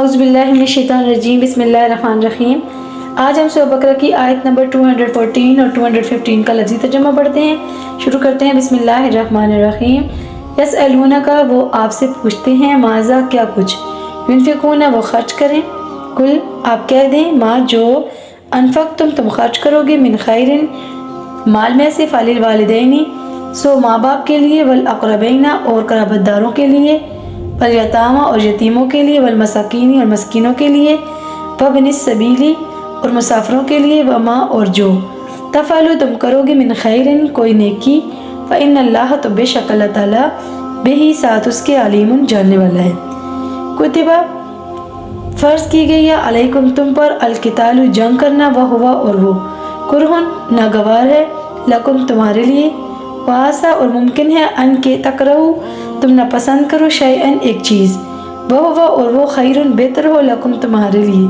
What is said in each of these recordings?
اعوذ باللہ من الشیطان الرجیم، بسم اللہ الرحمن الرحیم۔ آج ہم سورہ بقرہ کی آیت نمبر 214 اور 215 کا لفظی ترجمہ پڑھتے ہیں۔ شروع کرتے ہیں بسم اللہ الرحمن الرحیم۔ یسألونک، وہ آپ سے پوچھتے ہیں، ماذا، کیا کچھ، ينفقون، وہ خرچ کریں، کل، آپ کہہ دیں، ما، جو، انفقتم، تم خرچ کرو گے، من خیر، مال میں سے، فللوالدین، سو ماں باپ کے لیے، والاقربین، اور قرابت داروں کے لیے، والیتامى، اور یتیموں کے لیے، والمساکین، اور مسکینوں کے لیے، وابن السبیل، اور مسافروں کے لیے، وما، اور جو، تفعلوا، تم کرو گے، من خیر، کوئی نیکی، فإن اللہ، تو بے شک اللہ تعالیٰ، بہی، ساتھ اس کے، علیم، جاننے والا ہے۔ کتبہ، فرض کی گئی ہے، علیکم، تم پر، القتال، جنگ کرنا، وہوا، اور وہ، کرہن، ناگوار ہے، لکم، تمہارے لیے، وعسیٰ، اور ممکن ہے، ان کے تکرہو، تم نہ پسند کرو، شیئن، ایک چیز، وہوا، اور وہ، خیرن، بہتر ہو، لکم، تمہارے لیے،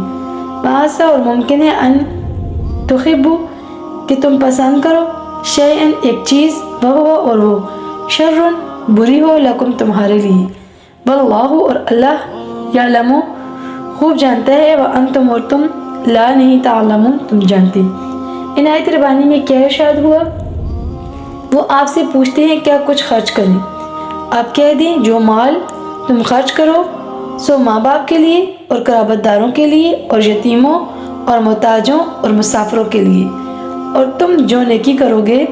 وعسیٰ، اور ممکن ہے، ان تحبوا، کہ تم پسند کرو، شیئن، ایک چیز، وہوا، اور وہ، شرن، بری ہو، لکم، تمہارے لیے، واللہ، اور اللہ، یعلم، خوب جانتا ہے، وانتم، اور تم، لا، نہیں، تعلمون، تم جانتے۔ ان آیت ربانی میں کیا ارشاد ہوا؟ وہ آپ سے پوچھتے ہیں کیا کچھ خرچ کریں، آپ کہہ دیں جو مال تم خرچ کرو سو ماں باپ کے لیے اور قرابت داروں کے لیے اور یتیموں اور محتاجوں اور مسافروں کے لیے، اور تم جو نیکی کرو گے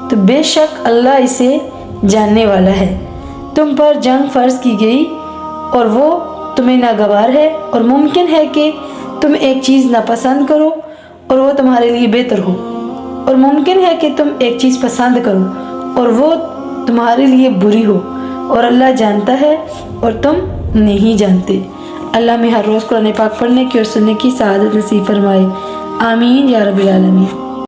تو بے شک اللہ اسے جاننے والا ہے۔ تم پر جنگ فرض کی گئی اور وہ تمہیں ناگوار ہے، اور ممکن ہے کہ تم ایک چیز ناپسند کرو اور وہ تمہارے لیے بہتر ہو، اور ممکن ہے کہ تم ایک چیز پسند کرو اور وہ تمہارے لیے بری ہو، اور اللہ جانتا ہے اور تم نہیں جانتے۔ اللہ میں ہر روز قرآن پاک پڑھنے کی اور سننے کی سعادت نصیب فرمائے، آمین یا رب العالمین۔